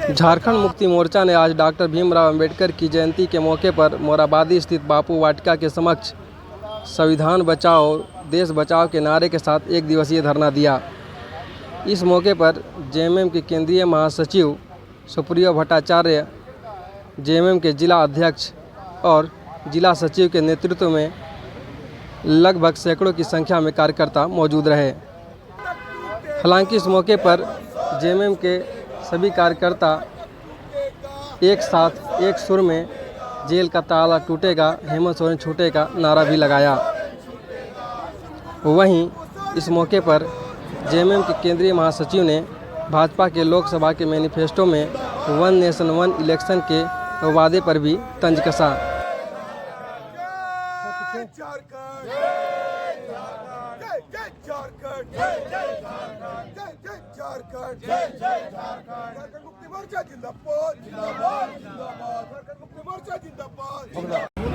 झारखंड मुक्ति मोर्चा ने आज डॉक्टर भीमराव अंबेडकर की जयंती के मौके पर मोराबादी स्थित बापू वाटिका के समक्ष संविधान बचाओ देश बचाओ के नारे के साथ एक दिवसीय धरना दिया। इस मौके पर जेएमएम के केंद्रीय महासचिव सुप्रिया भट्टाचार्य, जेएमएम के जिला अध्यक्ष और जिला सचिव के नेतृत्व में लगभग सैकड़ों की संख्या में कार्यकर्ता मौजूद रहे। हालांकि इस मौके पर जेएमएम के सभी कार्यकर्ता एक साथ एक सुर में जेल का ताला टूटेगा, हेमंत सोरेन छूटेगा नारा भी लगाया। वहीं इस मौके पर जेएमएम के केंद्रीय महासचिव ने भाजपा के लोकसभा के मैनिफेस्टो में वन नेशन वन इलेक्शन के वादे पर भी तंज कसा।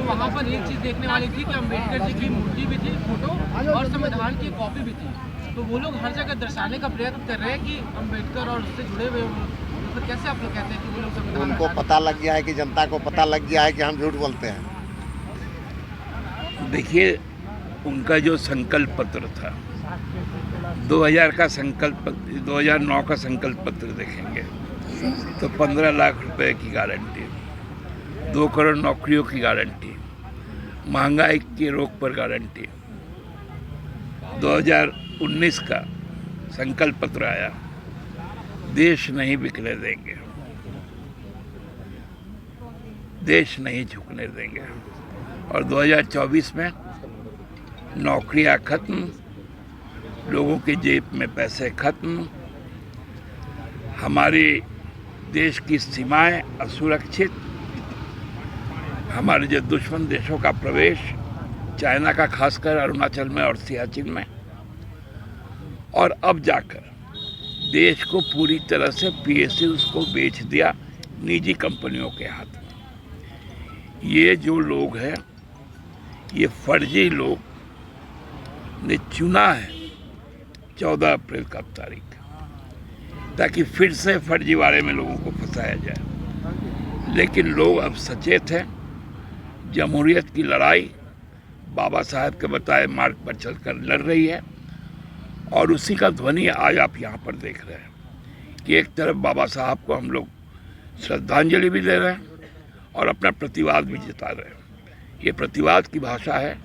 वहाँ पर एक चीज देखने वाली थी कि अम्बेडकर जी की मूर्ति भी थी, फोटो और संविधान की कॉपी भी थी। तो वो लोग हर जगह दर्शाने का प्रयत्न कर रहे हैं कि अम्बेडकर और उससे जुड़े हुए, तो कैसे आप लोग कहते हैं कि वो लोग संविधान, उनको पता लग गया है कि जनता को पता लग गया है कि हम झूठ बोलते हैं। देखिए, उनका जो संकल्प पत्र था 2000 का संकल्प, 2009 का संकल्प पत्र देखेंगे तो 15 लाख रुपए की गारंटी, 2 करोड़ नौकरियों की गारंटी, महंगाई की रोक पर गारंटी। 2019 का संकल्प पत्र आया, देश नहीं बिकने देंगे, देश नहीं झुकने देंगे। और 2024 में नौकरियां खत्म, लोगों की जेब में पैसे खत्म, हमारे देश की सीमाएं असुरक्षित, हमारे जो दुश्मन देशों का प्रवेश, चाइना का खासकर अरुणाचल में और सियाचिन में, और अब जाकर देश को पूरी तरह से पीएसयूज को बेच दिया निजी कंपनियों के हाथ में। ये जो लोग हैं, ये फर्जी लोग ने चुना है 14 अप्रैल का तारीख, ताकि फिर से फर्जीवाड़े में लोगों को फंसाया जाए। लेकिन लोग अब सचेत हैं, जमहूरियत की लड़ाई बाबा साहब के बताए मार्ग पर चलकर लड़ रही है। और उसी का ध्वनि आज आप यहाँ पर देख रहे हैं कि एक तरफ बाबा साहब को हम लोग श्रद्धांजलि भी दे रहे हैं और अपना प्रतिवाद भी जता रहे हैं। ये प्रतिवाद की भाषा है,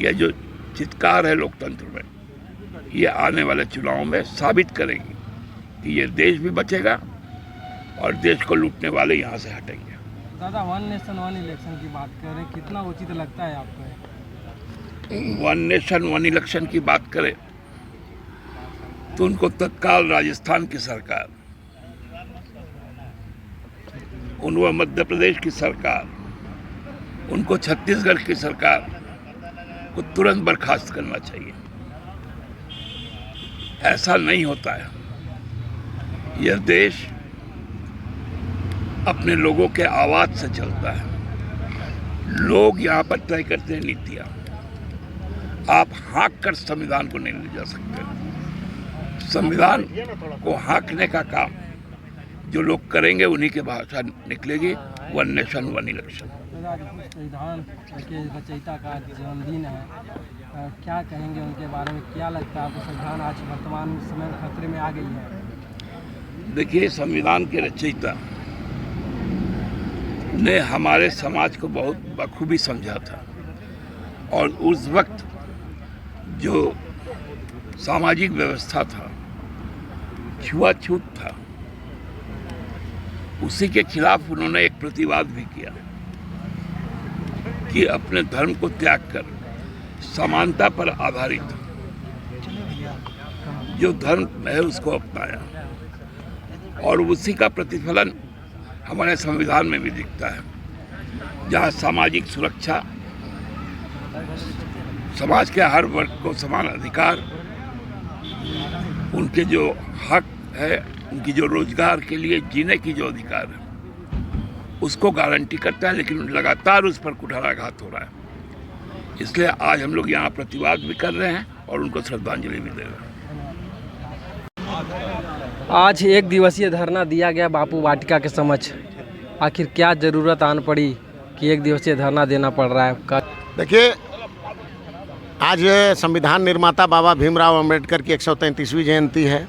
यह जो चित्कार है लोकतंत्र में, ये आने वाले चुनाव में साबित करेगी कि ये देश भी बचेगा और देश को लूटने वाले यहाँ से हटेंगे। दादा, वन नेशन वन इलेक्शन की बात कर रहे हैं, कितना उचित लगता है आपको? वन नेशन वन इलेक्शन की बात करें तो उनको तत्काल राजस्थान की सरकार, उनको मध्य प्रदेश की सरकार, उनको छत्तीसगढ़ की सरकार को तुरंत बर्खास्त करना चाहिए। ऐसा नहीं होता है। यह देश अपने लोगों के आवाज से चलता है। लोग यहाँ पर तय करते हैं नीतियाँ। आप हाँक कर संविधान को नहीं ले जा सकते। संविधान को हाँकने का काम जो लोग करेंगे, उन्हीं की भाषा निकलेगी, वन नेशन वन इलेक्शन। संविधान के रचयिता का जन्मदिन है, क्या कहेंगे उनके बारे में? क्या लगता है आपको संविधान आज वर्तमान समय में खतरे में आ गई है? देखिए, संविधान के रचयिता ने हमारे समाज को बहुत बखूबी समझा था और उस वक्त जो सामाजिक व्यवस्था था, छुआछूत था, उसी के खिलाफ उन्होंने एक प्रतिवाद भी किया कि अपने धर्म को त्याग कर समानता पर आधारित जो धर्म है उसको अपनाया। और उसी का प्रतिफलन हमारे संविधान में भी दिखता है, जहाँ सामाजिक सुरक्षा, समाज के हर वर्ग को समान अधिकार, उनके जो हक है, उनकी जो रोजगार के लिए जीने की जो अधिकार है, उसको गारंटी करता है। लेकिन लगातार उस पर कुठाराघात हो रहा है। इसलिए आज हम लोग यहाँ प्रतिवाद भी कर रहे हैं और उनको श्रद्धांजलि भी दे रहे हैं। आज एक दिवसीय धरना दिया गया बापू वाटिका के समक्ष। आखिर क्या ज़रूरत आन पड़ी कि एक दिवसीय धरना देना पड़ रहा है? देखिए, आज संविधान निर्माता बाबा भीमराव अंबेडकर की 133वीं जयंती है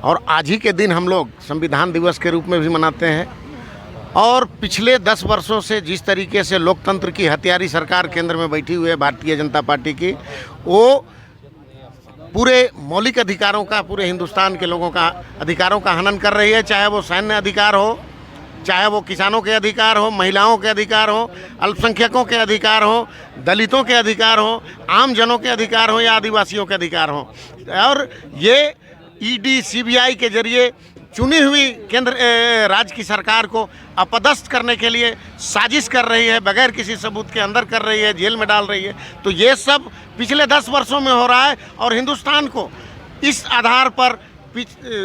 और आज ही के दिन हम लोग संविधान दिवस के रूप में भी मनाते हैं। और पिछले 10 वर्षों से जिस तरीके से लोकतंत्र की हथियारी सरकार केंद्र में बैठी हुई है भारतीय जनता पार्टी की, वो पूरे मौलिक अधिकारों का, पूरे हिंदुस्तान के लोगों का अधिकारों का हनन कर रही है। चाहे वो सैन्य अधिकार हो, चाहे वो किसानों के अधिकार हो, महिलाओं के अधिकार हो, अल्पसंख्यकों के अधिकार हो, दलितों के अधिकार हो, आम जनों के अधिकार हो या आदिवासियों के अधिकार हो। और ये ईडी सीबीआई के जरिए चुनी हुई केंद्र राज्य की सरकार को अपदस्थ करने के लिए साजिश कर रही है, बगैर किसी सबूत के अंदर कर रही है, जेल में डाल रही है। तो ये सब पिछले 10 वर्षों में हो रहा है और हिंदुस्तान को इस आधार पर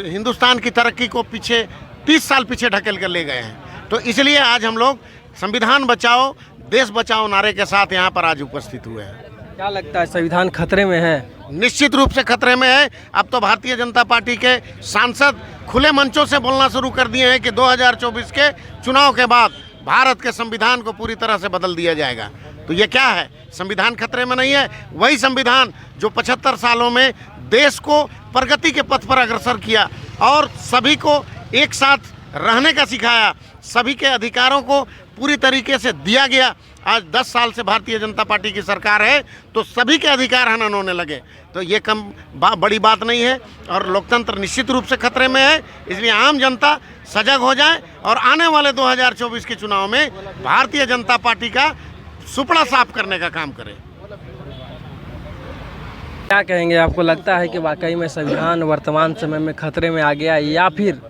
हिंदुस्तान की तरक्की को पीछे 30 साल पीछे ढकेल कर ले गए हैं। तो इसलिए आज हम लोग संविधान बचाओ देश बचाओ नारे के साथ यहाँ पर आज उपस्थित हुए हैं। क्या लगता है, संविधान खतरे में है? निश्चित रूप से खतरे में है। अब तो भारतीय जनता पार्टी के सांसद खुले मंचों से बोलना शुरू कर दिए हैं कि 2024 के चुनाव के बाद भारत के संविधान को पूरी तरह से बदल दिया जाएगा। तो ये क्या है? संविधान खतरे में नहीं है। वही संविधान जो 75 सालों में देश को प्रगति के पथ पर अग्रसर किया और सभी को एक साथ रहने का सिखाया, सभी के अधिकारों को पूरी तरीके से दिया गया। आज 10 साल से भारतीय जनता पार्टी की सरकार है तो सभी के अधिकार हनन होने लगे। तो ये बड़ी बात नहीं है और लोकतंत्र निश्चित रूप से खतरे में है। इसलिए आम जनता सजग हो जाए और आने वाले 2024 के चुनाव में भारतीय जनता पार्टी का सुपड़ा साफ करने का काम करे। क्या कहेंगे, आपको लगता है कि वाकई में संविधान वर्तमान समय में खतरे में आ गया या फिर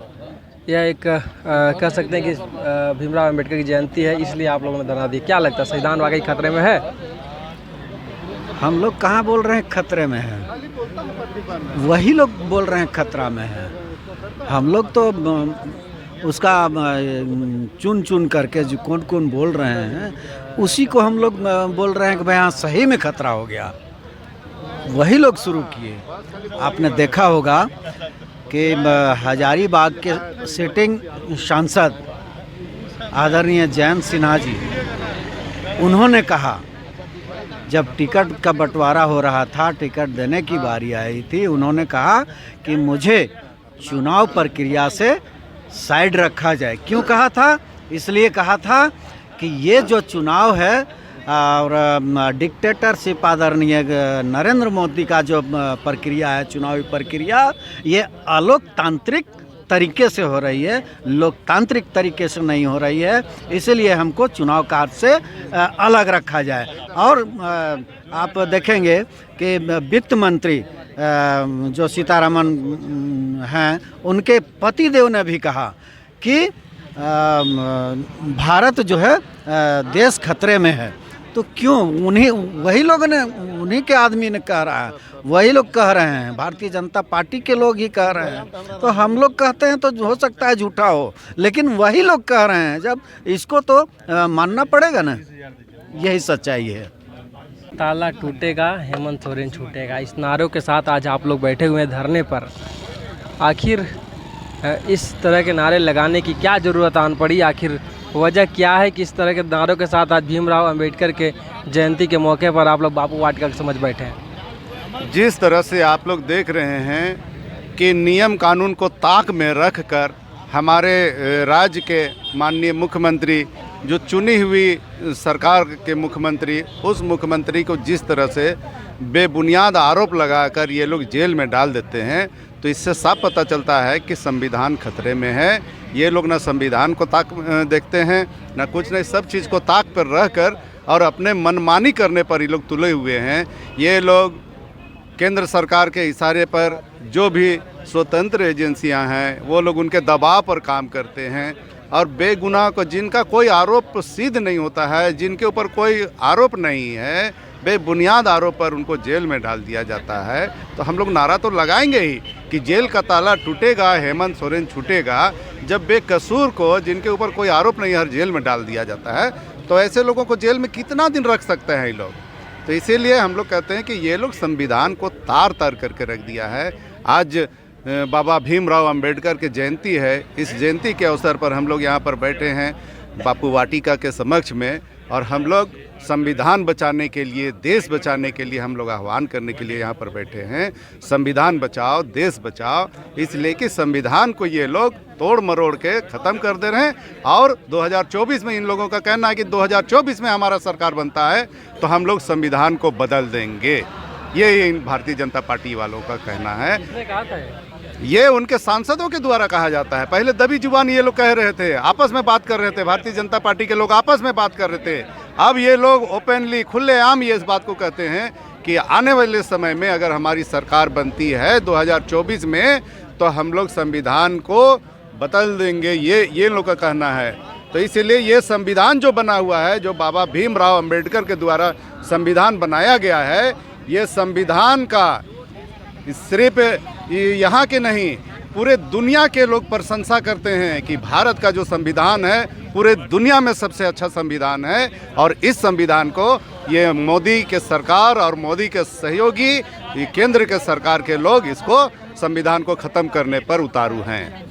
यह एक कह सकते हैं कि भीमराव अंबेडकर की जयंती है इसलिए आप लोगों ने धरना दी? क्या लगता है, संविधान वाकई खतरे में है? हम लोग कहाँ बोल रहे हैं खतरे में है, वही लोग बोल रहे हैं खतरा में है। हम लोग तो उसका चुन चुन करके जो कौन कौन बोल रहे हैं उसी को हम लोग बोल रहे हैं कि भाई हाँ सही में खतरा हो गया। वही लोग शुरू किए। आपने देखा होगा कि हजारीबाग के सिटिंग सांसद आदरणीय जयंत सिन्हा जी, उन्होंने कहा जब टिकट का बंटवारा हो रहा था, टिकट देने की बारी आई थी, उन्होंने कहा कि मुझे चुनाव प्रक्रिया से साइड रखा जाए। क्यों कहा था? इसलिए कहा था कि ये जो चुनाव है और डिक्टेटरशिप आदरणीय नरेंद्र मोदी का जो प्रक्रिया है, चुनावी प्रक्रिया, ये अलोकतांत्रिक तरीके से हो रही है, लोकतांत्रिक तरीके से नहीं हो रही है। इसलिए हमको चुनाव कार्य से अलग रखा जाए। और आप देखेंगे कि वित्त मंत्री जो सीतारमण हैं, उनके पतिदेव ने भी कहा कि भारत जो है देश खतरे में है। तो क्यों वही लोग ने, उन्हीं के आदमी ने कह रहा है, वही लोग कह रहे हैं, भारतीय जनता पार्टी के लोग ही कह रहे हैं। तो हम लोग कहते हैं तो हो सकता है झूठा हो, लेकिन वही लोग कह रहे हैं, जब इसको तो मानना पड़ेगा ना, यही सच्चाई है। ताला टूटेगा हेमंत सोरेन छूटेगा, इस नारों के साथ आज आप लोग बैठे हुए हैं धरने पर। आखिर इस तरह के नारे लगाने की क्या ज़रूरत आन पड़ी? आखिर वजह क्या है कि इस तरह के नारों के साथ आज भीमराव अंबेडकर के जयंती के मौके पर आप लोग बापू वाटिका के समक्ष बैठे हैं? जिस तरह से आप लोग देख रहे हैं कि नियम कानून को ताक में रखकर हमारे राज्य के माननीय मुख्यमंत्री, जो चुनी हुई सरकार के मुख्यमंत्री, उस मुख्यमंत्री को जिस तरह से बेबुनियाद आरोप लगाकर ये लोग जेल में डाल देते हैं, तो इससे साफ पता चलता है कि संविधान खतरे में है। ये लोग ना संविधान को ताक देखते हैं, ना कुछ नहीं, सब चीज़ को ताक पर रहकर और अपने मनमानी करने पर ये लोग तुले हुए हैं। ये लोग केंद्र सरकार के इशारे पर जो भी स्वतंत्र एजेंसियां हैं, वो लोग उनके दबाव पर काम करते हैं और बेगुनाह को, जिनका कोई आरोप सिद्ध नहीं होता है, जिनके ऊपर कोई आरोप नहीं है, बेबुनियाद आरोप पर उनको जेल में डाल दिया जाता है। तो हम लोग नारा तो लगाएंगे ही कि जेल का ताला टूटेगा, हेमंत सोरेन छूटेगा। जब बेकसूर को, जिनके ऊपर कोई आरोप नहीं है, हर जेल में डाल दिया जाता है, तो ऐसे लोगों को जेल में कितना दिन रख सकते हैं ये लोग? तो इसीलिए हम लोग कहते हैं कि ये लोग संविधान को तार तार करके रख दिया है। आज बाबा भीमराव अंबेडकर की जयंती है। इस जयंती के अवसर पर हम लोग यहाँ पर बैठे हैं बापू वाटिका के समक्ष में, और हम लोग संविधान बचाने के लिए, देश बचाने के लिए हम लोग आह्वान करने के लिए यहाँ पर बैठे हैं। संविधान बचाओ, देश बचाओ, इसलिए कि संविधान को ये लोग तोड़ मरोड़ के ख़त्म कर दे रहे हैं। और 2024 में इन लोगों का कहना है कि 2024 में हमारा सरकार बनता है तो हम लोग संविधान को बदल देंगे। ये इन भारतीय जनता पार्टी वालों का कहना है। ये उनके सांसदों के द्वारा कहा जाता है। पहले दबी जुबान ये लोग कह रहे थे, आपस में बात कर रहे थे, भारतीय जनता पार्टी के लोग आपस में बात कर रहे थे। अब ये लोग ओपनली, खुलेआम ये इस बात को कहते हैं कि आने वाले समय में अगर हमारी सरकार बनती है 2024 में तो हम लोग संविधान को बदल देंगे। ये लोग का कहना है। तो इसलिए ये संविधान जो बना हुआ है, जो बाबा भीमराव अंबेडकर के द्वारा संविधान बनाया गया है, ये संविधान का सिर्फ यहाँ के नहीं, पूरे दुनिया के लोग प्रशंसा करते हैं कि भारत का जो संविधान है पूरे दुनिया में सबसे अच्छा संविधान है। और इस संविधान को ये मोदी के सरकार और मोदी के सहयोगी केंद्र के सरकार के लोग इसको संविधान को ख़त्म करने पर उतारू हैं।